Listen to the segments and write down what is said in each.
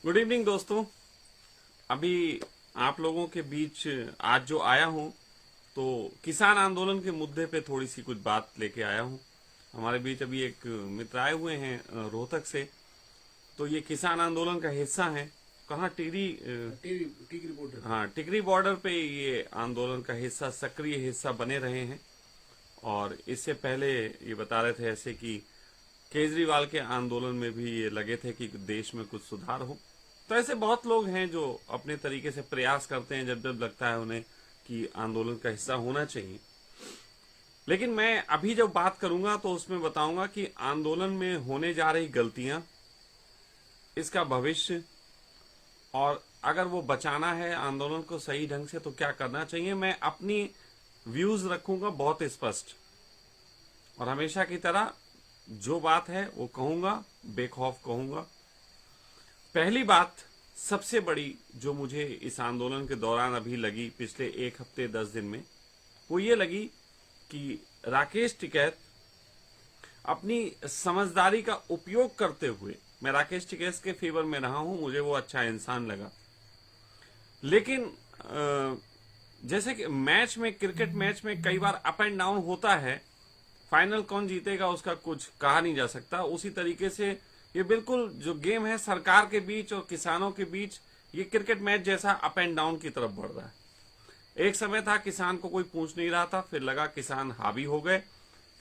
Good evening दोस्तों। अभी आप लोगों के बीच आज जो आया हूं तो किसान आंदोलन के मुद्दे पे थोड़ी सी कुछ बात लेके आया हूं। हमारे बीच अभी एक मित्र आए हुए हैं रोहतक से। तो ये किसान आंदोलन का हिस्सा है। कहाँ टिकरी बॉर्डर। हाँ, टिकरी बॉर्डर पे ये आंदोलन का हिस्सा, सक्रिय हिस्सा बने रहे हैं। और इससे पहले ये बता रहे थे ऐसे कि केजरीवाल के आंदोलन में भी ये लगे थे कि देश में कुछ सुधार हो। तो ऐसे बहुत लोग हैं जो अपने तरीके से प्रयास करते हैं जब जब लगता है उन्हें कि आंदोलन का हिस्सा होना चाहिए। लेकिन मैं अभी जब बात करूंगा तो उसमें बताऊंगा कि आंदोलन में होने जा रही गलतियां, इसका भविष्य, और अगर वो बचाना है आंदोलन को सही ढंग से तो क्या करना चाहिए। मैं अपनी व्यूज रखूंगा बहुत स्पष्ट, और हमेशा की तरह जो बात है वो कहूंगा, बेखौफ कहूंगा। पहली बात सबसे बड़ी जो मुझे इस आंदोलन के दौरान अभी लगी पिछले एक हफ्ते 10 दिन में, वो ये लगी कि राकेश टिकैत अपनी समझदारी का उपयोग करते हुए, मैं राकेश टिकैत के फेवर में रहा हूं, मुझे वो अच्छा इंसान लगा। लेकिन जैसे कि मैच में, क्रिकेट मैच में कई बार अप एंड डाउन होता है, फाइनल कौन जीतेगा उसका कुछ कहा नहीं जा सकता। उसी तरीके से ये बिल्कुल जो गेम है सरकार के बीच और किसानों के बीच, ये क्रिकेट मैच जैसा अप एंड डाउन की तरफ बढ़ रहा है। एक समय था किसान को कोई पूछ नहीं रहा था, फिर लगा किसान हावी हो गए,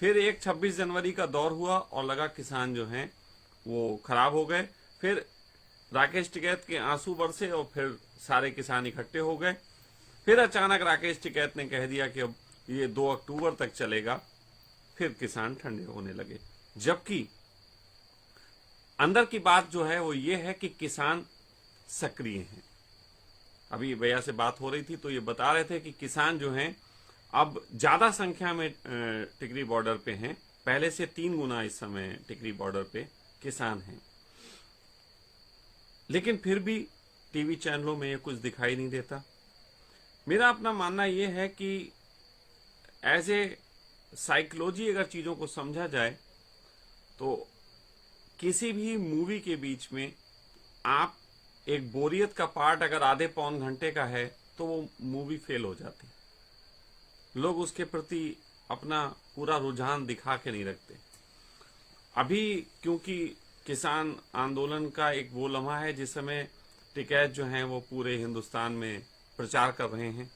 फिर एक 26 जनवरी का दौर हुआ और लगा किसान जो हैं वो खराब हो गए, फिर राकेश टिकैत के आंसू बरसे और फिर सारे किसान इकट्ठे हो गए। फिर अचानक राकेश टिकैत ने कह दिया कि अब ये 2 अक्टूबर तक चलेगा, फिर किसान ठंडे होने लगे। जबकि अंदर की बात जो है वो ये है कि किसान सक्रिय हैं। अभी भैया से बात हो रही थी तो ये बता रहे थे कि किसान जो हैं अब ज्यादा संख्या में टिकरी बॉर्डर पे हैं, पहले से 3 गुना इस समय टिकरी बॉर्डर पे किसान हैं। लेकिन फिर भी टीवी चैनलों में ये कुछ दिखाई नहीं देता। मेरा अपना मानना यह है कि एज ए साइकोलॉजी अगर चीजों को समझा जाए तो किसी भी मूवी के बीच में आप एक बोरियत का पार्ट अगर आधे पौन घंटे का है तो वो मूवी फेल हो जाती। लोग उसके प्रति अपना पूरा रुझान दिखा के नहीं रखते। अभी क्योंकि किसान आंदोलन का एक वो लम्हा है जिस समय टिकैत जो हैं वो पूरे हिंदुस्तान में प्रचार कर रहे हैं,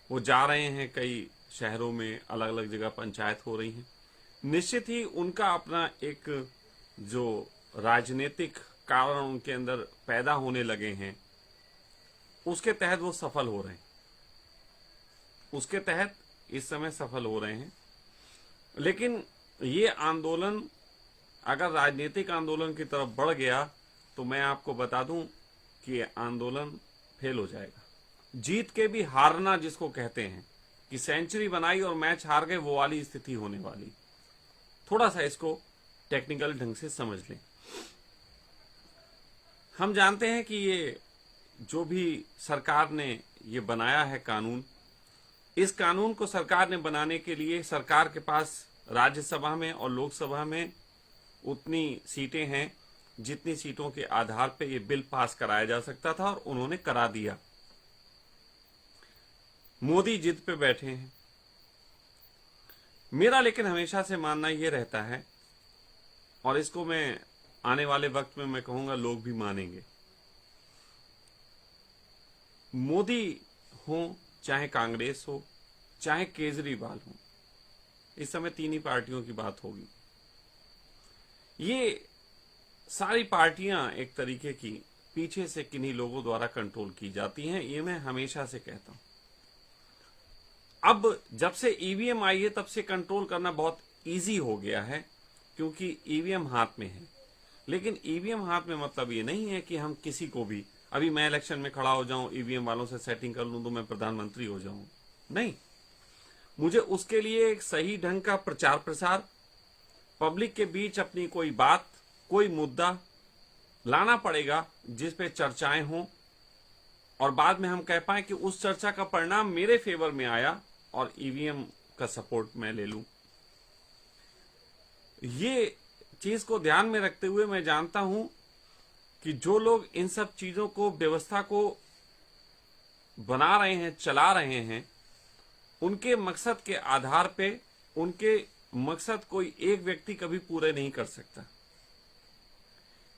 वो जा रहे हैं कई शहरों में, अलग अलग जगह पंचायत हो रही है। निश्चित ही उनका अपना एक जो राजनीतिक कारण उनके अंदर पैदा होने लगे हैं, उसके तहत वो सफल हो रहे हैं, उसके तहत इस समय सफल हो रहे हैं। लेकिन ये आंदोलन अगर राजनीतिक आंदोलन की तरफ बढ़ गया तो मैं आपको बता दूं कि ये आंदोलन फेल हो जाएगा। जीत के भी हारना जिसको कहते हैं कि सेंचुरी बनाई और मैच हार गए, वो वाली स्थिति होने वाली। थोड़ा सा इसको टेक्निकल ढंग से समझ लें। हम जानते हैं कि ये जो भी सरकार ने ये बनाया है कानून, इस कानून को सरकार ने बनाने के लिए सरकार के पास राज्यसभा में और लोकसभा में उतनी सीटें हैं जितनी सीटों के आधार पर यह बिल पास कराया जा सकता था, और उन्होंने करा दिया। मोदी जिद पे बैठे हैं। मेरा लेकिन हमेशा से मानना यह रहता है, और इसको मैं आने वाले वक्त में मैं कहूंगा लोग भी मानेंगे, मोदी हो चाहे कांग्रेस हो चाहे केजरीवाल हो, इस समय 3 ही पार्टियों की बात होगी। ये सारी पार्टियां एक तरीके की पीछे से किन्हीं लोगों द्वारा कंट्रोल की जाती हैं, ये मैं हमेशा से कहता हूं। अब जब से ईवीएम आई है तब से कंट्रोल करना बहुत इजी हो गया है, क्योंकि ईवीएम हाथ में है। लेकिन ईवीएम हाथ में मतलब ये नहीं है कि हम किसी को भी, अभी मैं इलेक्शन में खड़ा हो जाऊं, ईवीएम वालों से सेटिंग कर लूं तो मैं प्रधानमंत्री हो जाऊं। नहीं, मुझे उसके लिए एक सही ढंग का प्रचार प्रसार, पब्लिक के बीच अपनी कोई बात, कोई मुद्दा लाना पड़ेगा जिस पे चर्चाएं हों, और बाद में हम कह पाए कि उस चर्चा का परिणाम मेरे फेवर में आया और ईवीएम का सपोर्ट मैं ले लूं। ये चीज को ध्यान में रखते हुए मैं जानता हूं कि जो लोग इन सब चीजों को, व्यवस्था को बना रहे हैं, चला रहे हैं, उनके मकसद के आधार पे उनके मकसद कोई एक व्यक्ति कभी पूरे नहीं कर सकता।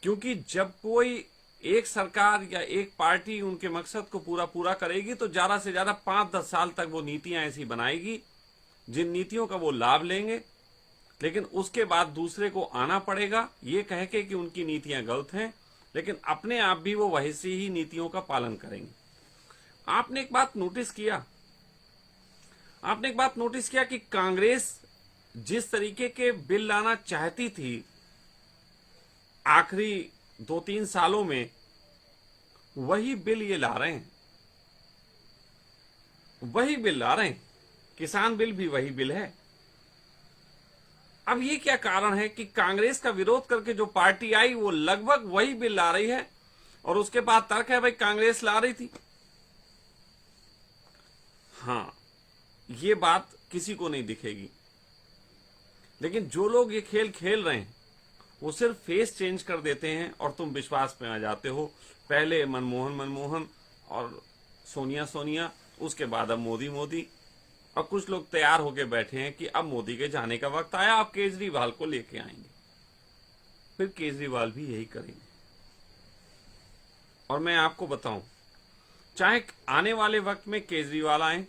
क्योंकि जब कोई एक सरकार या एक पार्टी उनके मकसद को पूरा करेगी तो ज्यादा से ज्यादा 5-10 साल तक वो नीतियां ऐसी बनाएगी जिन नीतियों का वो लाभ लेंगे, लेकिन उसके बाद दूसरे को आना पड़ेगा ये कह के कि उनकी नीतियां गलत हैं, लेकिन अपने आप भी वो वैसी ही नीतियों का पालन करेंगे। आपने एक बात नोटिस किया कि कांग्रेस जिस तरीके के बिल लाना चाहती थी आखिरी 2-3 सालों में, वही बिल ये ला रहे हैं, किसान बिल भी वही बिल है। अब ये क्या कारण है कि कांग्रेस का विरोध करके जो पार्टी आई वो लगभग वही बिल ला रही है, और उसके बाद तर्क है भाई कांग्रेस ला रही थी। हां, ये बात किसी को नहीं दिखेगी, लेकिन जो लोग ये खेल खेल रहे हैं वो सिर्फ फेस चेंज कर देते हैं और तुम विश्वास में आ जाते हो। पहले मनमोहन और सोनिया, उसके बाद अब मोदी, और कुछ लोग तैयार होके बैठे हैं कि अब मोदी के जाने का वक्त आया, अब केजरीवाल को लेके आएंगे। फिर केजरीवाल भी यही करेंगे। और मैं आपको बताऊं, चाहे आने वाले वक्त में केजरीवाल आए,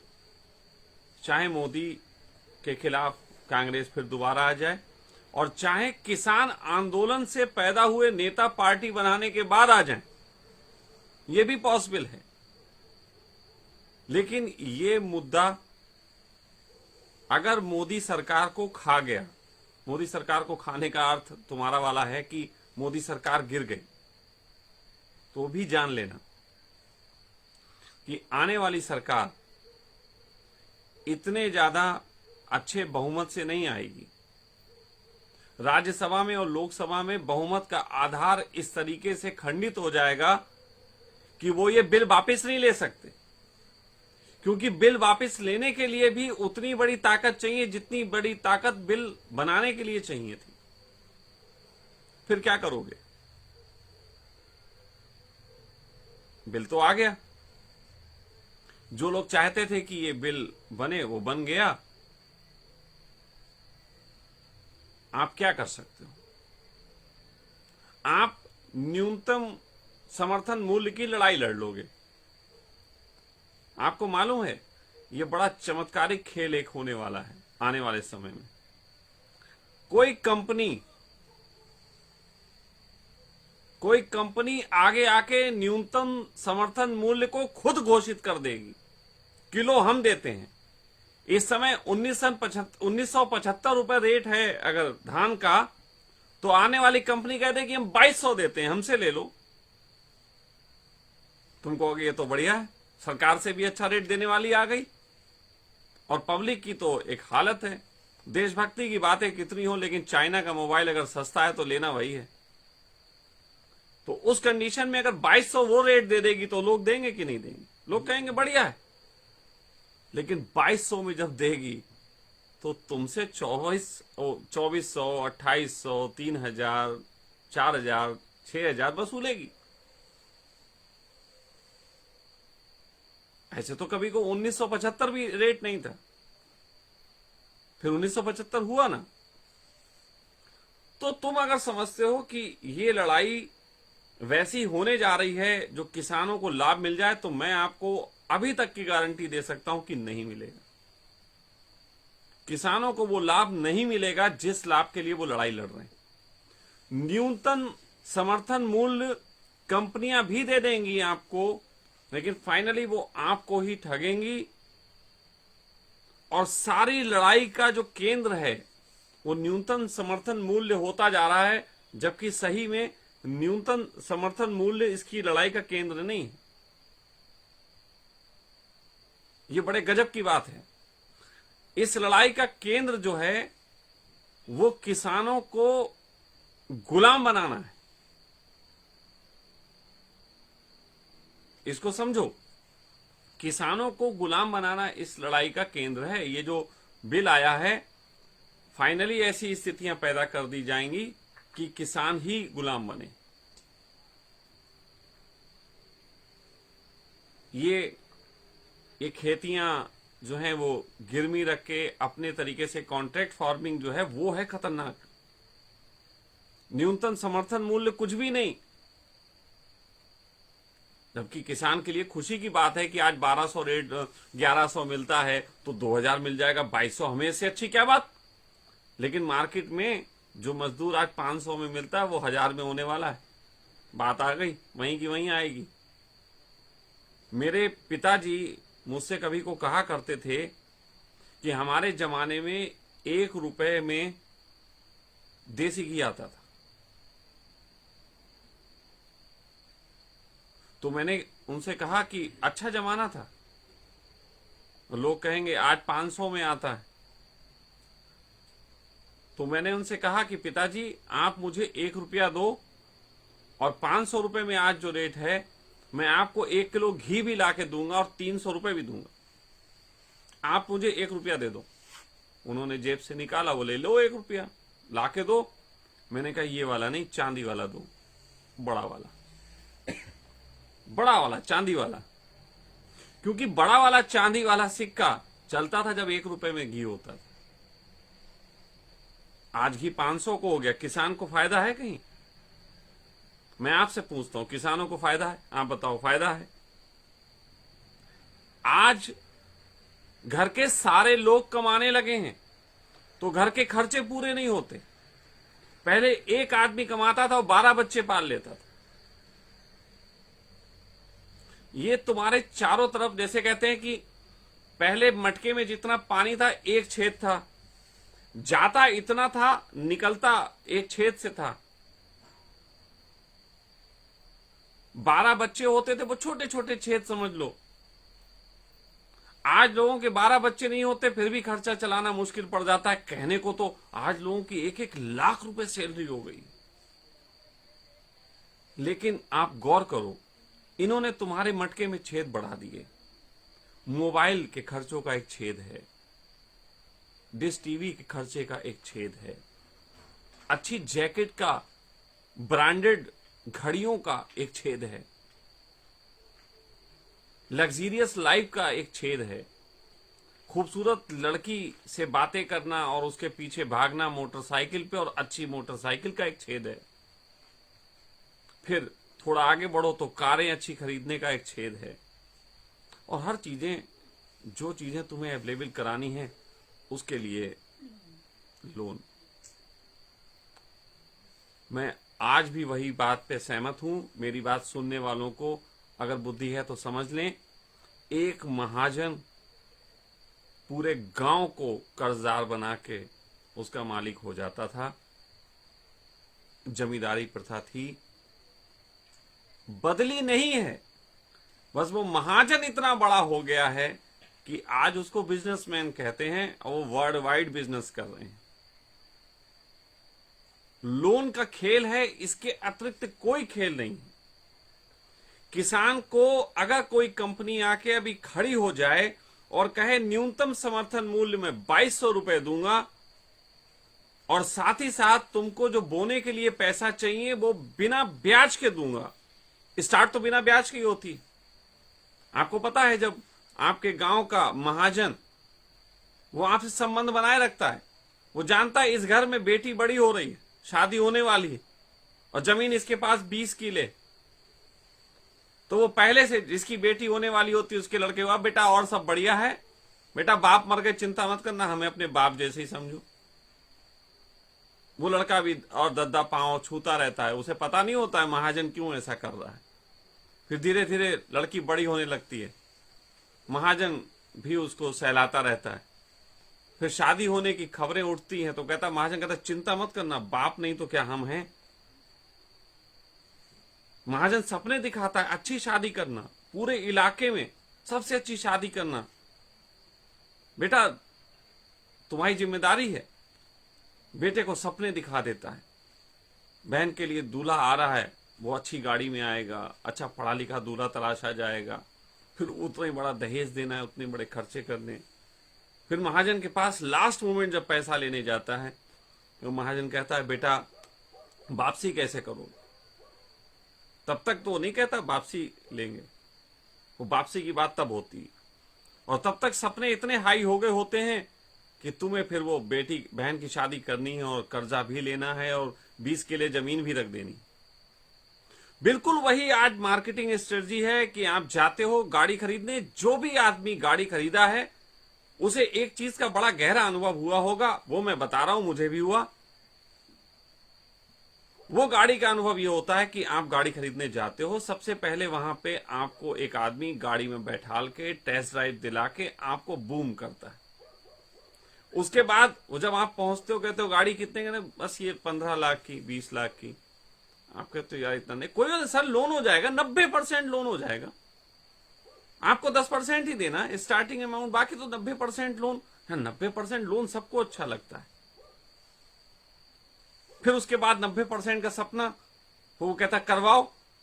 चाहे मोदी के खिलाफ कांग्रेस फिर दोबारा आ जाए, और चाहे किसान आंदोलन से पैदा हुए नेता पार्टी बनाने के बाद आ जाएं, ये भी पॉसिबल है। लेकिन ये मुद्दा अगर मोदी सरकार को खा गया, मोदी सरकार को खाने का अर्थ तुम्हारा वाला है कि मोदी सरकार गिर गई, तो भी जान लेना कि आने वाली सरकार इतने ज्यादा अच्छे बहुमत से नहीं आएगी। राज्यसभा में और लोकसभा में बहुमत का आधार इस तरीके से खंडित हो जाएगा कि वो ये बिल वापस नहीं ले सकते, क्योंकि बिल वापस लेने के लिए भी उतनी बड़ी ताकत चाहिए जितनी बड़ी ताकत बिल बनाने के लिए चाहिए थी। फिर क्या करोगे? बिल तो आ गया, जो लोग चाहते थे कि ये बिल बने वो बन गया। आप क्या कर सकते हो? आप न्यूनतम समर्थन मूल्य की लड़ाई लड़ लोगे। आपको मालूम है ये बड़ा चमत्कारिक खेल एक होने वाला है आने वाले समय में। कोई कंपनी आगे आके न्यूनतम समर्थन मूल्य को खुद घोषित कर देगी, किलो हम देते हैं। इस समय 1975 रुपए रेट है अगर धान का, तो आने वाली कंपनी कहते हैं कि हम 2200 देते हैं, हमसे ले लो। तुम कहोगे ये तो बढ़िया है, सरकार से भी अच्छा रेट देने वाली आ गई। और पब्लिक की तो एक हालत है, देशभक्ति की बातें कितनी हो, लेकिन चाइना का मोबाइल अगर सस्ता है तो लेना वही है। तो उस कंडीशन में अगर 2200 वो रेट दे देगी तो लोग देंगे कि नहीं देंगे? लोग कहेंगे बढ़िया है। लेकिन 2200 में जब देगी तो तुमसे 2400, 2800, 3000, 4000, 6000 वसूलेगी। ऐसे तो कभी को 1975 भी रेट नहीं था, फिर 1975 हुआ ना। तो तुम अगर समझते हो कि ये लड़ाई वैसी होने जा रही है जो किसानों को लाभ मिल जाए, तो मैं आपको अभी तक की गारंटी दे सकता हूं कि नहीं मिलेगा। किसानों को वो लाभ नहीं मिलेगा जिस लाभ के लिए वो लड़ाई लड़ रहे हैं। न्यूनतम समर्थन मूल्य कंपनियां भी दे देंगी आपको, लेकिन फाइनली वो आपको ही ठगेंगी। और सारी लड़ाई का जो केंद्र है वो न्यूनतम समर्थन मूल्य होता जा रहा है, जबकि सही में न्यूनतम समर्थन मूल्य इसकी लड़ाई का केंद्र नहीं है। ये बड़े गजब की बात है। इस लड़ाई का केंद्र जो है वो किसानों को गुलाम बनाना है। इसको समझो, किसानों को गुलाम बनाना इस लड़ाई का केंद्र है। ये जो बिल आया है, फाइनली ऐसी स्थितियां पैदा कर दी जाएंगी कि किसान ही गुलाम बने। ये खेतियां जो हैं वो गिरवी रख के अपने तरीके से कॉन्ट्रैक्ट फार्मिंग जो है वो है खतरनाक। न्यूनतम समर्थन मूल्य कुछ भी नहीं, जबकि किसान के लिए खुशी की बात है कि आज 1200 रेट 1100 मिलता है तो 2000 मिल जाएगा, 2200 हमें इससे अच्छी क्या बात। लेकिन मार्केट में जो मजदूर आज 500 में मिलता है वो 1000 में होने वाला है। बात आ गई, वहीं की वहीं आएगी। मेरे पिताजी मुझसे कभी को कहा करते थे कि हमारे जमाने में 1 रुपए में देसी घी आता था। तो मैंने उनसे कहा कि अच्छा जमाना था। लोग कहेंगे आज 500 में आता है। तो मैंने उनसे कहा कि पिताजी आप मुझे 1 रुपया दो और 500 रुपए में आज जो रेट है मैं आपको 1 किलो घी भी लाके दूंगा और 300 रुपए भी दूंगा। आप मुझे 1 रुपया दे दो। उन्होंने जेब से निकाला, बोले लो 1 रुपया लाके दो। मैंने कहा ये वाला नहीं, चांदी वाला दो, बड़ा वाला, बड़ा वाला चांदी वाला। क्योंकि बड़ा वाला चांदी वाला सिक्का चलता था जब 1 रुपए में घी होता था। आज घी 500 को हो गया। किसान को फायदा है कहीं? मैं आपसे पूछता हूं, किसानों को फायदा है? आप बताओ, फायदा है? आज घर के सारे लोग कमाने लगे हैं तो घर के खर्चे पूरे नहीं होते। पहले एक आदमी कमाता था और 12 बच्चे पाल लेता था। ये तुम्हारे चारों तरफ, जैसे कहते हैं कि पहले मटके में जितना पानी था एक छेद था, जाता इतना था, निकलता एक छेद से था। 12 बच्चे होते थे, वो छोटे छोटे छेद समझ लो। आज लोगों के 12 बच्चे नहीं होते फिर भी खर्चा चलाना मुश्किल पड़ जाता है। कहने को तो आज लोगों की 1-1 लाख रुपए सैलरी हो गई। लेकिन आप गौर करो, इन्होंने तुम्हारे मटके में छेद बढ़ा दिए। मोबाइल के खर्चों का एक छेद है, डिश टीवी के खर्चे का एक छेद है, अच्छी जैकेट का, ब्रांडेड घड़ियों का एक छेद है, लग्जीरियस लाइफ का एक छेद है, खूबसूरत लड़की से बातें करना और उसके पीछे भागना मोटरसाइकिल पे और अच्छी मोटरसाइकिल का एक छेद है। फिर थोड़ा आगे बढ़ो तो कारें अच्छी खरीदने का एक छेद है। और हर चीजें, जो चीजें तुम्हें अवेलेबल करानी है उसके लिए लोन। मैं आज भी वही बात पे सहमत हूं। मेरी बात सुनने वालों को अगर बुद्धि है तो समझ लें, एक महाजन पूरे गांव को कर्जदार बना के उसका मालिक हो जाता था। जमींदारी प्रथा थी, बदली नहीं है, बस वो महाजन इतना बड़ा हो गया है कि आज उसको बिजनेसमैन कहते हैं और वो वर्ल्ड वाइड बिजनेस कर रहे हैं। लोन का खेल है, इसके अतिरिक्त कोई खेल नहीं। किसान को अगर कोई कंपनी आके अभी खड़ी हो जाए और कहे न्यूनतम समर्थन मूल्य में 2200 रुपए दूंगा और साथ ही साथ तुमको जो बोने के लिए पैसा चाहिए वो बिना ब्याज के दूंगा। स्टार्ट तो बिना ब्याज की होती। आपको पता है, जब आपके गांव का महाजन वो आपसे संबंध बनाए रखता है, वो जानता है इस घर में बेटी बड़ी हो रही है, शादी होने वाली है और जमीन इसके पास 20 किले, तो वो पहले से जिसकी बेटी होने वाली होती है उसके लड़के को, अब बेटा और सब बढ़िया है, बेटा बाप मर गए चिंता मत करना, हमें अपने बाप जैसे ही समझो। वो लड़का भी और दद्दा पांव छूता रहता है, उसे पता नहीं होता है महाजन क्यों ऐसा कर रहा है। फिर धीरे धीरे लड़की बड़ी होने लगती है, महाजन भी उसको सहलाता रहता है। फिर शादी होने की खबरें उठती हैं तो कहता, महाजन कहता चिंता मत करना, बाप नहीं तो क्या हम हैं। महाजन सपने दिखाता है, अच्छी शादी करना, पूरे इलाके में सबसे अच्छी शादी करना, बेटा तुम्हारी जिम्मेदारी है। बेटे को सपने दिखा देता है, बहन के लिए दूल्हा आ रहा है, वो अच्छी गाड़ी में आएगा, अच्छा पढ़ा लिखा दूल्हा तलाशा जाएगा, फिर उतना ही बड़ा दहेज देना है, उतने बड़े खर्चे करने। फिर महाजन के पास लास्ट मोमेंट जब पैसा लेने जाता है तो महाजन कहता है, बेटा वापसी कैसे करो? तब तक तो नहीं कहता वापसी लेंगे, वो वापसी की बात तब होती है। और तब तक सपने इतने हाई हो गए होते हैं कि तुम्हें फिर वो बेटी बहन की शादी करनी है और कर्जा भी लेना है और 20 किले जमीन भी रख देनी। बिल्कुल वही आज मार्केटिंग स्ट्रेटजी है कि आप जाते हो गाड़ी खरीदने, जो भी आदमी गाड़ी खरीदा है उसे एक चीज का बड़ा गहरा अनुभव हुआ होगा, वो मैं बता रहा हूं, मुझे भी हुआ। वो गाड़ी का अनुभव ये होता है कि आप गाड़ी खरीदने जाते हो, सबसे पहले वहां पे आपको एक आदमी गाड़ी में बैठाल के टेस्ट ड्राइव दिला के आपको बूम करता है। उसके बाद वो जब आप पहुंचते हो कहते हो गाड़ी कितने का, बस ये 15 लाख की, 20 लाख की। आप कहते हो यार इतना नहीं, कोई बात सर लोन हो जाएगा, 90% लोन हो जाएगा, आपको 10% ही देना स्टार्टिंग अमाउंट, बाकी तो 90% लोन है। 90% लोन सबको अच्छा लगता है। फिर उसके बाद 90% का सपना, वो कहता करवाओ,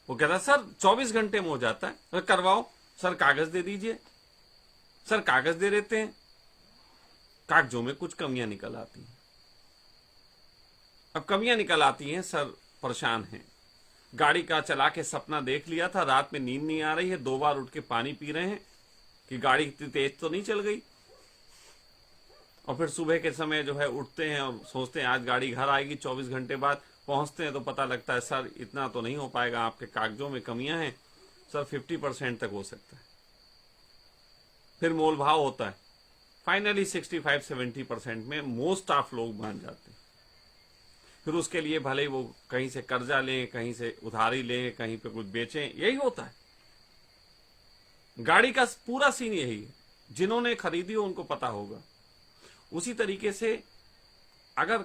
वो कहता सर 24 घंटे में हो जाता है, तो करवाओ सर, कागज दे दीजिए। सर कागज दे देते हैं, कागजों में कुछ कमियां निकल आती हैं। अब कमियां निकल आती हैं, सर परेशान हैं, गाड़ी का चला के सपना देख लिया था, रात में नींद नहीं आ रही है, 2 बार उठ के पानी पी रहे हैं कि गाड़ी इतनी तेज तो नहीं चल गई। और फिर सुबह के समय जो है उठते हैं और सोचते हैं आज गाड़ी घर आएगी, 24 घंटे बाद पहुंचते हैं तो पता लगता है सर इतना तो नहीं हो पाएगा, आपके कागजों में कमियां हैं सर, 50% तक हो सकता है। फिर मोल भाव होता है, फाइनली 65-70% में मोस्ट ऑफ लोग मान जाते हैं। फिर उसके लिए भले वो कहीं से कर्जा लें, कहीं से उधारी लें, कहीं पे कुछ बेचें, यही होता है। गाड़ी का पूरा सीन यही है, जिन्होंने खरीदी हो उनको पता होगा। उसी तरीके से अगर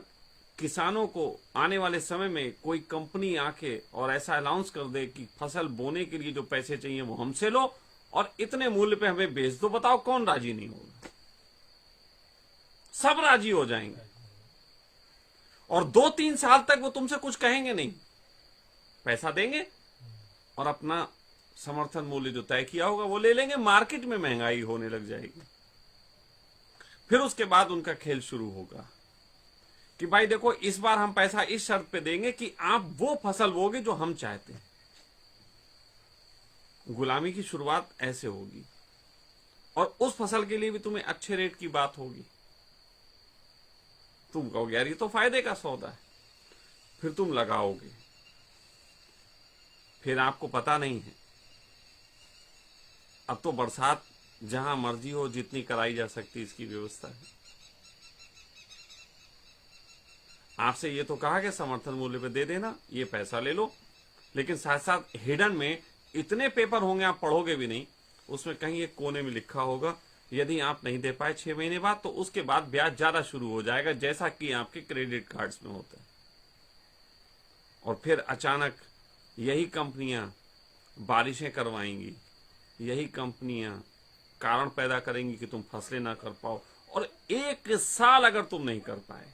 किसानों को आने वाले समय में कोई कंपनी आके और ऐसा अनाउंस कर दे कि फसल बोने के लिए जो पैसे चाहिए वो हमसे लो और इतने मूल्य पे हमें बेच दो, बताओ कौन राजी नहीं होगा? सब राजी हो जाएंगे और 2-3 साल तक वो तुमसे कुछ कहेंगे नहीं, पैसा देंगे और अपना समर्थन मूल्य जो तय किया होगा वो ले लेंगे। मार्केट में महंगाई होने लग जाएगी। फिर उसके बाद उनका खेल शुरू होगा कि भाई देखो इस बार हम पैसा इस शर्त पे देंगे कि आप वो फसल बोगे जो हम चाहते हैं। गुलामी की शुरुआत ऐसे होगी और उस फसल के लिए भी तुम्हें अच्छे रेट की बात होगी। तुम कहोगे यार ये तो फायदे का सौदा है, फिर तुम लगाओगे, फिर आपको पता नहीं है। अब तो बरसात जहां मर्जी हो जितनी कराई जा सकती इसकी व्यवस्था है। आपसे ये तो कहा कि समर्थन मूल्य पे दे देना, ये पैसा ले लो, लेकिन साथ साथ हिडन में इतने पेपर होंगे आप पढ़ोगे भी नहीं, उसमें कहीं एक कोने में लिखा होगा यदि आप नहीं दे पाए 6 महीने बाद तो उसके बाद ब्याज ज्यादा शुरू हो जाएगा, जैसा कि आपके क्रेडिट कार्ड्स में होता है। और फिर अचानक यही कंपनियां बारिशें करवाएंगी, यही कंपनियां कारण पैदा करेंगी कि तुम फसलें ना कर पाओ, और 1 साल अगर तुम नहीं कर पाए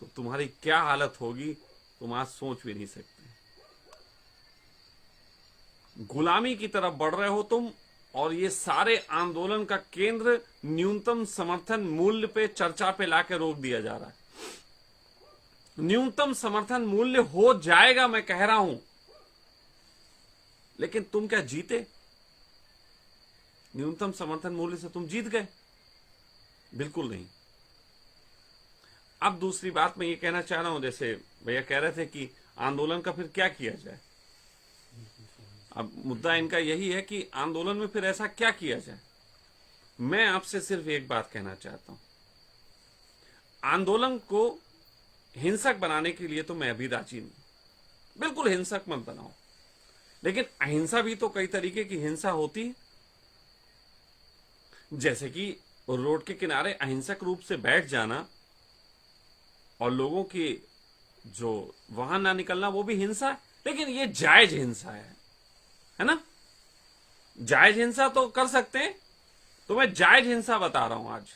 तो तुम्हारी क्या हालत होगी तुम आज सोच भी नहीं सकते। गुलामी की तरफ बढ़ रहे हो तुम, और ये सारे आंदोलन का केंद्र न्यूनतम समर्थन मूल्य पे चर्चा पे लाके रोक दिया जा रहा है। न्यूनतम समर्थन मूल्य हो जाएगा मैं कह रहा हूं, लेकिन तुम क्या जीते? न्यूनतम समर्थन मूल्य से तुम जीत गए? बिल्कुल नहीं। अब दूसरी बात मैं ये कहना चाह रहा हूं, जैसे भैया कह रहे थे कि आंदोलन का फिर क्या किया जाए। अब मुद्दा इनका यही है कि आंदोलन में फिर ऐसा क्या किया जाए। मैं आपसे सिर्फ एक बात कहना चाहता हूं, आंदोलन को हिंसक बनाने के लिए तो मैं अभी राजी नहीं, बिल्कुल हिंसक मत बनाओ, लेकिन अहिंसा भी तो कई तरीके की हिंसा होती है। जैसे कि रोड के किनारे अहिंसक रूप से बैठ जाना और लोगों की जो वाहन ना निकलना वो भी हिंसा है, लेकिन ये जायज हिंसा है ना। जायज हिंसा तो कर सकते हैं, तो मैं जायज हिंसा बता रहा हूं आज।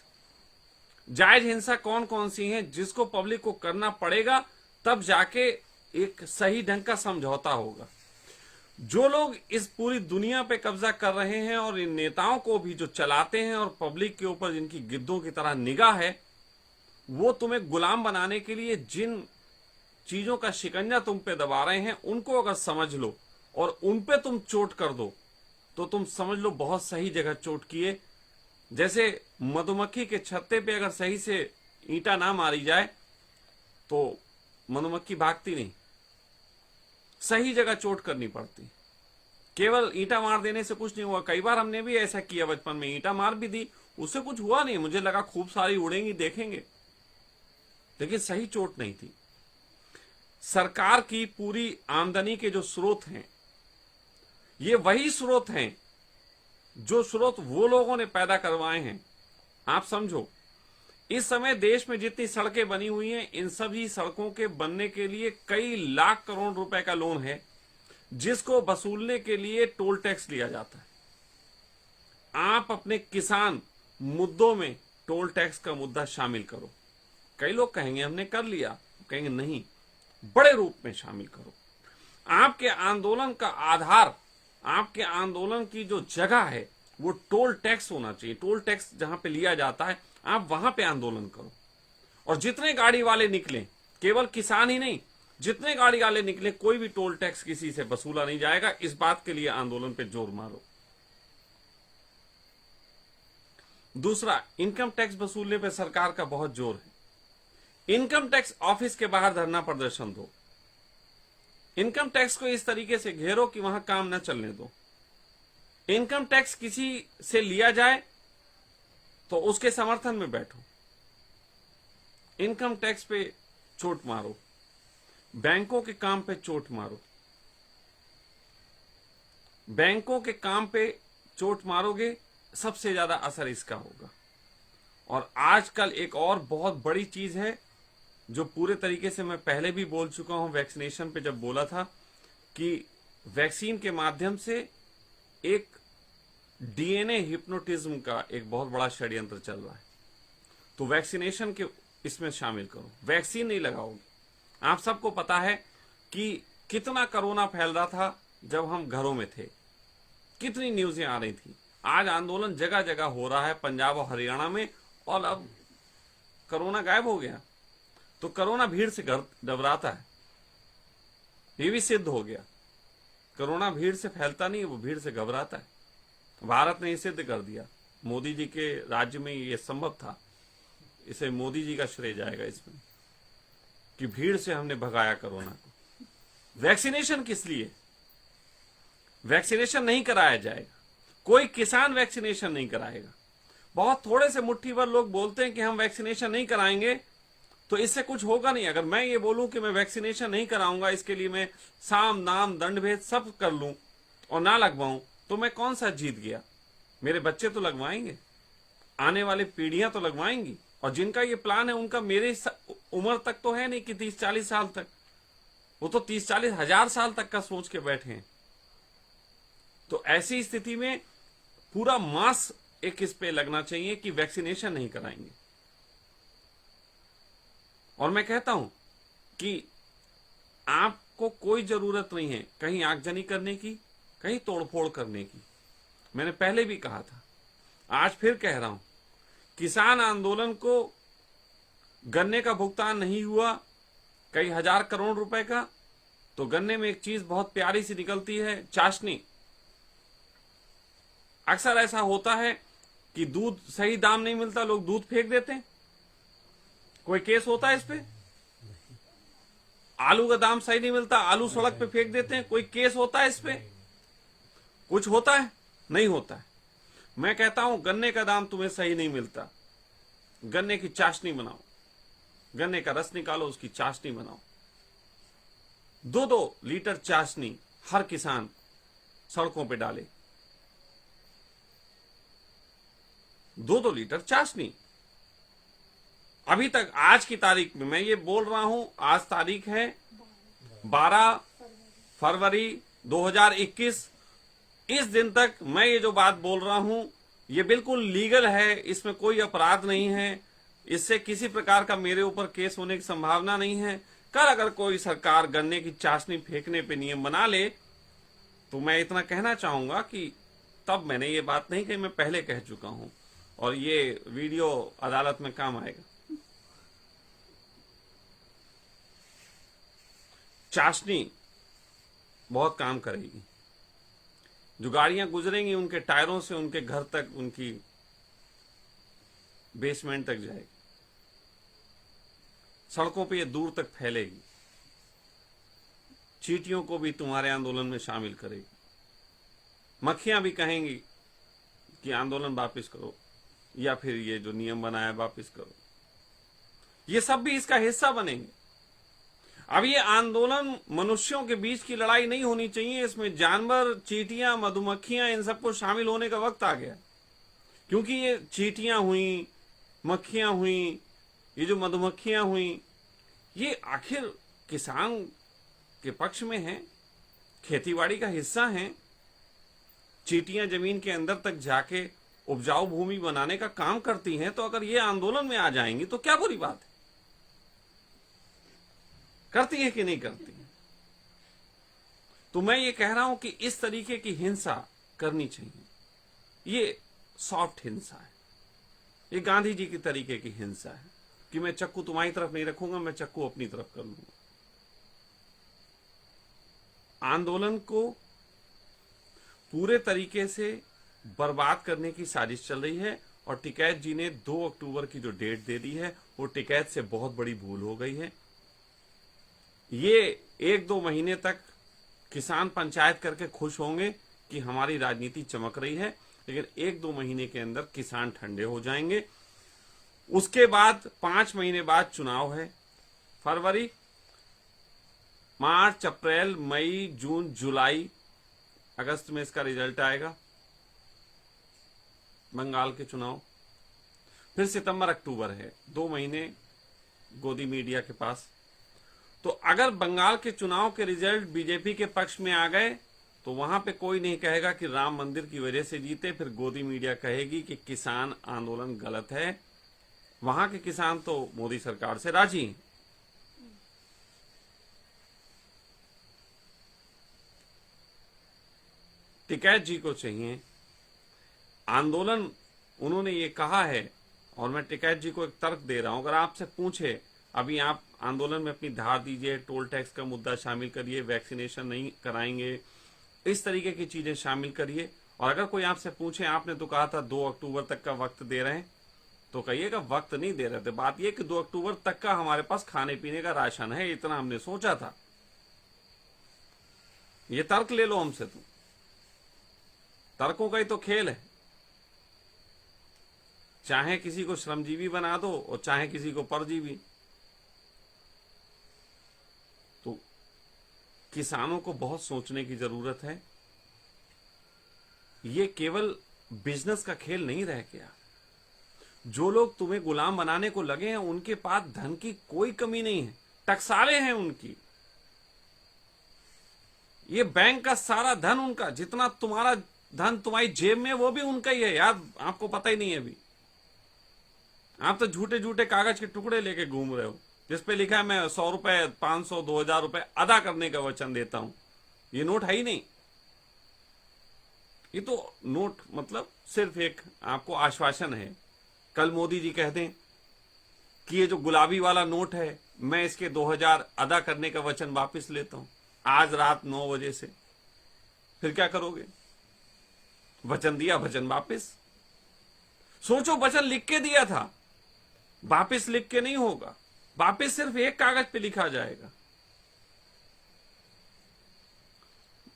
जायज हिंसा कौन कौन सी है जिसको पब्लिक को करना पड़ेगा, तब जाके एक सही ढंग का समझौता होगा। जो लोग इस पूरी दुनिया पे कब्जा कर रहे हैं और इन नेताओं को भी जो चलाते हैं और पब्लिक के ऊपर जिनकी गिद्धों की तरह निगाह है, वो तुम्हें गुलाम बनाने के लिए जिन चीजों का शिकंजा तुम पे दबा रहे हैं, उनको अगर समझ लो और उन पे तुम चोट कर दो तो तुम समझ लो बहुत सही जगह चोट किए। जैसे मधुमक्खी के छत्ते पे अगर सही से ईंटा ना मारी जाए तो मधुमक्खी भागती नहीं, सही जगह चोट करनी पड़ती। केवल ईंटा मार देने से कुछ नहीं हुआ। कई बार हमने भी ऐसा किया, बचपन में ईंटा मार भी दी, उससे कुछ हुआ नहीं, मुझे लगा खूब सारी उड़ेंगी देखेंगे, लेकिन सही चोट नहीं थी। सरकार की पूरी आमदनी के जो स्रोत हैं, ये वही स्रोत हैं जो स्रोत वो लोगों ने पैदा करवाए हैं। आप समझो, इस समय देश में जितनी सड़कें बनी हुई हैं, इन सभी सड़कों के बनने के लिए कई लाख करोड़ रुपए का लोन है, जिसको वसूलने के लिए टोल टैक्स लिया जाता है। आप अपने किसान मुद्दों में टोल टैक्स का मुद्दा शामिल करो। कई लोग कहेंगे हमने कर लिया, कहेंगे नहीं, बड़े रूप में शामिल करो। आपके आंदोलन का आधार, आपके आंदोलन की जो जगह है वो टोल टैक्स होना चाहिए। टोल टैक्स जहां पे लिया जाता है, आप वहां पे आंदोलन करो। और जितने गाड़ी वाले निकले, केवल किसान ही नहीं, जितने गाड़ी वाले निकले, कोई भी टोल टैक्स किसी से वसूला नहीं जाएगा। इस बात के लिए आंदोलन पे जोर मारो। दूसरा, इनकम टैक्स वसूलने पे सरकार का बहुत जोर है। इनकम टैक्स ऑफिस के बाहर धरना प्रदर्शन दो। इनकम टैक्स को इस तरीके से घेरो कि वहां काम न चलने दो। इनकम टैक्स किसी से लिया जाए तो उसके समर्थन में बैठो। इनकम टैक्स पे चोट मारो, बैंकों के काम पे चोट मारो। बैंकों के काम पे चोट मारोगे, सबसे ज्यादा असर इसका होगा। और आजकल एक और बहुत बड़ी चीज है जो पूरे तरीके से मैं पहले भी बोल चुका हूं, वैक्सीनेशन पे जब बोला था कि वैक्सीन के माध्यम से एक डीएनए हिप्नोटिज्म का एक बहुत बड़ा षड्यंत्र चल रहा है। तो वैक्सीनेशन के इसमें शामिल करो। वैक्सीन नहीं लगाओगे। आप सबको पता है कि कितना कोरोना फैल रहा था जब हम घरों में थे, कितनी न्यूज़ें आ रही थी। आज आंदोलन जगह जगह हो रहा है, पंजाब और हरियाणा में, और अब कोरोना गायब हो गया। तो कोरोना भीड़ से घबराता है, ये भी सिद्ध हो गया। कोरोना भीड़ से फैलता नहीं, वो भीड़ से घबराता है। भारत ने सिद्ध कर दिया। मोदी जी के राज्य में ये संभव था। इसे मोदी जी का श्रेय जाएगा इसमें कि भीड़ से हमने भगाया कोरोना को। वैक्सीनेशन किस लिए? वैक्सीनेशन नहीं कराया जाएगा, कोई किसान वैक्सीनेशन नहीं कराएगा। बहुत थोड़े से मुट्ठी भर लोग बोलते हैं कि हम वैक्सीनेशन नहीं कराएंगे, तो इससे कुछ होगा नहीं। अगर मैं ये बोलूं कि मैं वैक्सीनेशन नहीं कराऊंगा, इसके लिए मैं साम दाम दंड भेद सब कर लूं और ना लगवाऊं, तो मैं कौन सा जीत गया? मेरे बच्चे तो लगवाएंगे, आने वाली पीढ़ियां तो लगवाएंगी। और जिनका ये प्लान है उनका मेरे उम्र तक तो है नहीं कि 30-40 साल तक, वो तो 30-40 हजार साल तक का सोच के बैठे हैं। तो ऐसी स्थिति में पूरा मास एक इस पे लगना चाहिए कि वैक्सीनेशन नहीं कराएंगे। और मैं कहता हूं कि आपको कोई जरूरत नहीं है कहीं आगजनी करने की, कहीं तोड़फोड़ करने की। मैंने पहले भी कहा था, आज फिर कह रहा हूं, किसान आंदोलन को गन्ने का भुगतान नहीं हुआ कई हजार करोड़ रुपए का, तो गन्ने में एक चीज बहुत प्यारी सी निकलती है, चाशनी। अक्सर ऐसा होता है कि दूध सही दाम नहीं मिलता, लोग दूध फेंक देते हैं। कोई केस होता है इस पे? आलू का दाम सही नहीं मिलता, आलू सड़क पे फेंक देते हैं, कोई केस होता है इस पे? कुछ होता है? नहीं होता है। मैं कहता हूं गन्ने का दाम तुम्हें सही नहीं मिलता, गन्ने की चाशनी बनाओ, गन्ने का रस निकालो, उसकी चाशनी बनाओ। 2-2 लीटर चाशनी हर किसान सड़कों पे डाले। 2-2 लीटर चाशनी। अभी तक आज की तारीख में मैं ये बोल रहा हूं, आज तारीख है 12 फरवरी 2021। इस दिन तक मैं ये जो बात बोल रहा हूं ये बिल्कुल लीगल है, इसमें कोई अपराध नहीं है, इससे किसी प्रकार का मेरे ऊपर केस होने की संभावना नहीं है। कल अगर कोई सरकार गन्ने की चाशनी फेंकने पे नियम बना ले तो मैं इतना कहना चाहूंगा कि तब मैंने ये बात नहीं कही, मैं पहले कह चुका हूं और ये वीडियो अदालत में काम आएगा। चाशनी बहुत काम करेगी। जो गाड़ियां गुजरेंगी उनके टायरों से उनके घर तक, उनकी बेसमेंट तक जाएगी, सड़कों पे ये दूर तक फैलेगी। चींटियों को भी तुम्हारे आंदोलन में शामिल करेगी। मक्खियां भी कहेंगी कि आंदोलन वापस करो, या फिर ये जो नियम बनाया वापस करो। ये सब भी इसका हिस्सा बनेंगे। अब ये आंदोलन मनुष्यों के बीच की लड़ाई नहीं होनी चाहिए, इसमें जानवर, चींटियां, मधुमक्खियां, इन सबको शामिल होने का वक्त आ गया। क्योंकि ये चींटियां हुई, मक्खियां हुई, ये जो मधुमक्खियां हुई, ये आखिर किसान के पक्ष में हैं, खेतीबाड़ी का हिस्सा हैं। चींटियां जमीन के अंदर तक जाके उपजाऊ भूमि बनाने का काम करती हैं। तो अगर ये आंदोलन में आ जाएंगी तो क्या बुरी बात है? करती है कि नहीं करती है? तो मैं ये कह रहा हूं कि इस तरीके की हिंसा करनी चाहिए। ये सॉफ्ट हिंसा है, ये गांधी जी की तरीके की हिंसा है कि मैं चक्कू तुम्हारी तरफ नहीं रखूंगा, मैं चक्कू अपनी तरफ कर लूंगा। आंदोलन को पूरे तरीके से बर्बाद करने की साजिश चल रही है। और टिकैत जी ने 2 अक्टूबर की जो डेट दे दी है, वो टिकैत से बहुत बड़ी भूल हो गई है। ये 1-2 महीने तक किसान पंचायत करके खुश होंगे कि हमारी राजनीति चमक रही है, लेकिन 1-2 महीने के अंदर किसान ठंडे हो जाएंगे। उसके बाद 5 महीने बाद चुनाव है। फरवरी, मार्च, अप्रैल, मई, जून, जुलाई, अगस्त में इसका रिजल्ट आएगा, बंगाल के चुनाव। फिर सितंबर, अक्टूबर है, 2 महीने गोदी मीडिया के पास। तो अगर बंगाल के चुनाव के रिजल्ट बीजेपी के पक्ष में आ गए तो वहां पे कोई नहीं कहेगा कि राम मंदिर की वजह से जीते। फिर गोदी मीडिया कहेगी कि किसान आंदोलन गलत है। वहां के किसान तो मोदी सरकार से राजी हैं। टिकैत जी को चाहिए आंदोलन, उन्होंने ये कहा है, और मैं टिकैत जी को एक तर्क दे रहा हूं। अगर आपसे पूछे अभी आप आंदोलन में अपनी धार दीजिए, टोल टैक्स का मुद्दा शामिल करिए, वैक्सीनेशन नहीं कराएंगे, इस तरीके की चीजें शामिल करिए। और अगर कोई आपसे पूछे आपने तो कहा था 2 अक्टूबर तक का वक्त दे रहे हैं, तो कहिएगा वक्त नहीं दे रहे थे, बात यह कि 2 अक्टूबर तक का हमारे पास खाने पीने का राशन है, इतना हमने सोचा था। ये तर्क ले लो हमसे, तो तर्कों का ही तो खेल है। चाहे किसी को श्रमजीवी बना दो और चाहे किसी को परजीवी। तो किसानों को बहुत सोचने की जरूरत है। ये केवल बिजनेस का खेल नहीं रह गया। जो लोग तुम्हें गुलाम बनाने को लगे हैं उनके पास धन की कोई कमी नहीं है, टकसालें हैं उनकी। ये बैंक का सारा धन उनका, जितना तुम्हारा धन तुम्हारी जेब में वो भी उनका ही है यार, आपको पता ही नहीं है अभी। आप तो झूठे झूठे कागज के टुकड़े लेके घूम रहे हो जिसपे लिखा है मैं 100 रुपए, 500, 2000 रुपए अदा करने का वचन देता हूं। ये नोट है ही नहीं। ये तो नोट मतलब सिर्फ एक आपको आश्वासन है। कल मोदी जी कह दें कि ये जो गुलाबी वाला नोट है मैं इसके 2000 अदा करने का वचन वापस लेता हूं आज रात 9 बजे से, फिर क्या करोगे? वचन दिया, वचन वापस। सोचो, वचन लिख के दिया था, वापस लिख के नहीं होगा, वापस सिर्फ एक कागज पे लिखा जाएगा।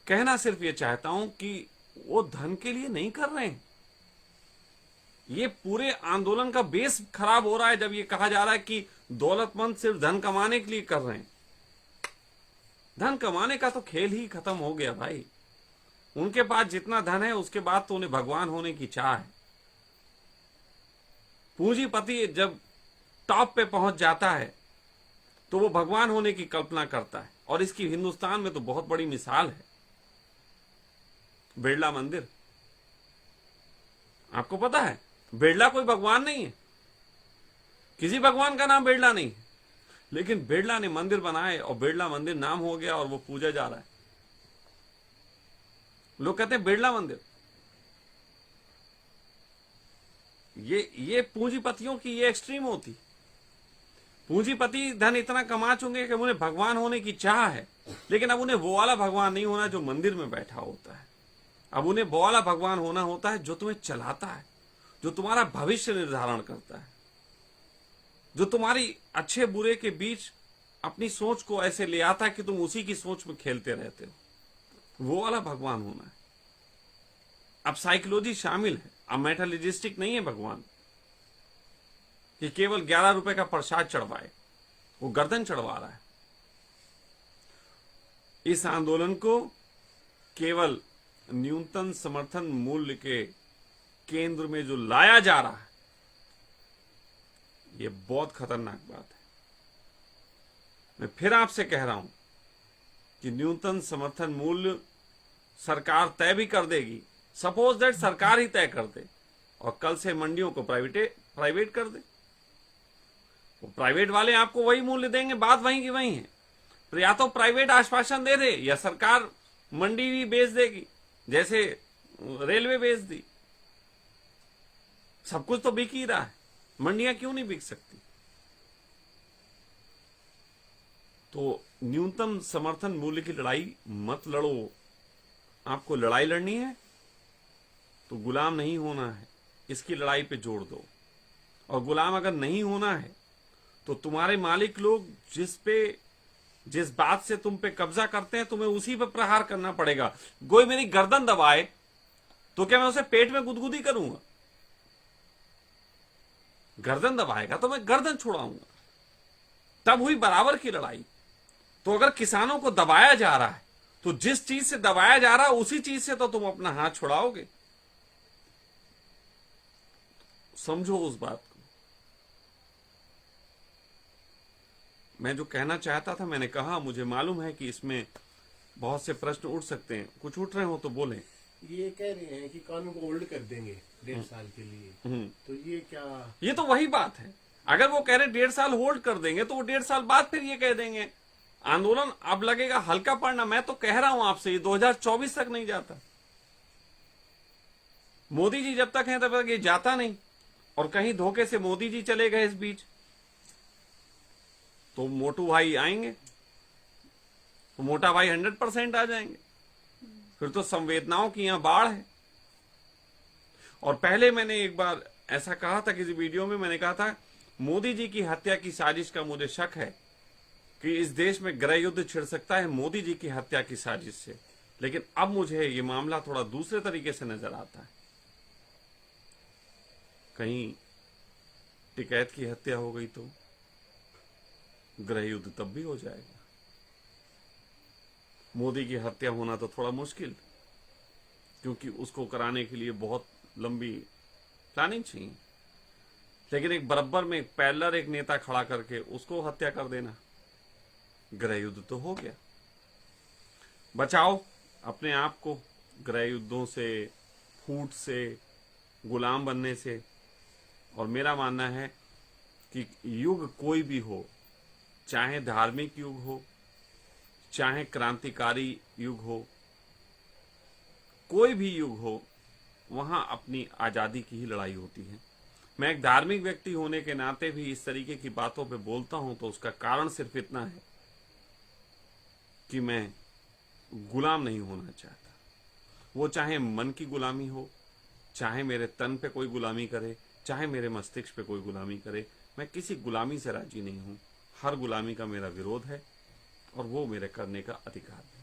कहना सिर्फ ये चाहता हूं कि वो धन के लिए नहीं कर रहे हैं। ये पूरे आंदोलन का बेस खराब हो रहा है जब ये कहा जा रहा है कि दौलतमंद सिर्फ धन कमाने के लिए कर रहे हैं। धन कमाने का तो खेल ही खत्म हो गया भाई। उनके पास जितना धन है उसके बाद तो उन्हें भगवान होने की चाह है। पूंजीपति जब टॉप पे पहुंच जाता है तो वो भगवान होने की कल्पना करता है, और इसकी हिंदुस्तान में तो बहुत बड़ी मिसाल है। बिरला मंदिर, आपको पता है बिरला कोई भगवान नहीं है, किसी भगवान का नाम बिरला नहीं है, लेकिन बिरला ने मंदिर बनाए और बिरला मंदिर नाम हो गया और वो पूजा जा रहा है। लोग कहते हैं बिरला मंदिर। ये पूंजीपतियों की ये एक्सट्रीम होती। पूंजीपति धन इतना कमा चुके कि उन्हें भगवान होने की चाह है, लेकिन अब उन्हें वो वाला भगवान नहीं होना जो मंदिर में बैठा होता है। अब उन्हें वो वाला भगवान होना होता है जो तुम्हें चलाता है, जो तुम्हारा भविष्य निर्धारण करता है, जो तुम्हारी अच्छे बुरे के बीच अपनी सोच को ऐसे ले आता है कि तुम उसी की सोच में खेलते रहते हो। वो वाला भगवान होना है। अब साइकोलॉजी शामिल है, अब मेटलिस्टिक नहीं है भगवान कि केवल 11 रुपए का प्रसाद चढ़वाए, वो गर्दन चढ़वा रहा है। इस आंदोलन को केवल न्यूनतम समर्थन मूल्य के केंद्र में जो लाया जा रहा है, ये बहुत खतरनाक बात है। मैं फिर आपसे कह रहा हूं कि न्यूनतम समर्थन मूल्य सरकार तय भी कर देगी। सपोज दैट सरकार ही तय कर दे और कल से मंडियों को प्राइवेट कर दे, वो प्राइवेट वाले आपको वही मूल्य देंगे, बात वहीं की वहीं है। तो या तो प्राइवेट आश्वासन दे दे या सरकार मंडी भी बेच देगी, जैसे रेलवे बेच दी। सब कुछ तो बिक ही रहा है, मंडियां क्यों नहीं बिक सकती? तो न्यूनतम समर्थन मूल्य की लड़ाई मत लड़ो। आपको लड़ाई लड़नी है तो गुलाम नहीं होना है, इसकी लड़ाई पे जोर दो। और गुलाम अगर नहीं होना है तो तुम्हारे मालिक लोग जिस बात से तुम पे कब्जा करते हैं, तुम्हें उसी पे प्रहार करना पड़ेगा। कोई मेरी गर्दन दबाए तो क्या मैं उसे पेट में गुदगुदी करूंगा? गर्दन दबाएगा तो मैं गर्दन छुड़ाऊंगा, तब हुई बराबर की लड़ाई। तो अगर किसानों को दबाया जा रहा है तो जिस चीज से दबाया जा रहा है उसी चीज से तो तुम अपना हाथ छुड़ाओगे। समझो उस बात को। मैं जो कहना चाहता था मैंने कहा। मुझे मालूम है कि इसमें बहुत से प्रश्न उठ सकते हैं, कुछ उठ रहे हो तो बोलें। ये कह रहे हैं कि कानून को होल्ड कर देंगे 1.5 साल के लिए, तो ये क्या? ये तो वही बात है। अगर वो कह रहे 1.5 साल होल्ड कर देंगे तो वो 1.5 साल बाद फिर ये कह देंगे आंदोलन अब लगेगा हल्का पड़ना। मैं तो कह रहा हूं आपसे, ये 2024 तक नहीं जाता। मोदी जी जब तक हैं तब तक ये जाता नहीं। और कहीं धोखे से मोदी जी चले गए इस बीच तो मोटू भाई आएंगे, तो मोटा भाई 100% आ जाएंगे। फिर तो संवेदनाओं की यहां बाढ़ है। और पहले मैंने एक बार ऐसा कहा था किसी वीडियो में, मैंने कहा था मोदी जी की हत्या की साजिश का मुझे शक है कि इस देश में गृह युद्ध छिड़ सकता है मोदी जी की हत्या की साजिश से। लेकिन अब मुझे ये मामला थोड़ा दूसरे तरीके से नजर आता है। कहीं टिकैत की हत्या हो गई तो गृह युद्ध तब भी हो जाएगा। मोदी की हत्या होना तो थोड़ा मुश्किल, क्योंकि उसको कराने के लिए बहुत लंबी प्लानिंग चाहिए। लेकिन एक बराबर में एक पैरेलल एक नेता खड़ा करके उसको हत्या कर देना, गृह युद्ध तो हो गया। बचाओ अपने आप को गृह युद्धों से, फूट से, गुलाम बनने से। और मेरा मानना है कि युग कोई भी हो, चाहे धार्मिक युग हो, चाहे क्रांतिकारी युग हो, कोई भी युग हो, वहां अपनी आजादी की ही लड़ाई होती है। मैं एक धार्मिक व्यक्ति होने के नाते भी इस तरीके की बातों पे बोलता हूं तो उसका कारण सिर्फ इतना है कि मैं गुलाम नहीं होना चाहता। वो चाहे मन की गुलामी हो, चाहे मेरे तन पे कोई गुलामी करे, चाहे मेरे मस्तिष्क पे कोई गुलामी करे, मैं किसी गुलामी से राजी नहीं हूं। हर गुलामी का मेरा विरोध है और वो मेरे करने का अधिकार है।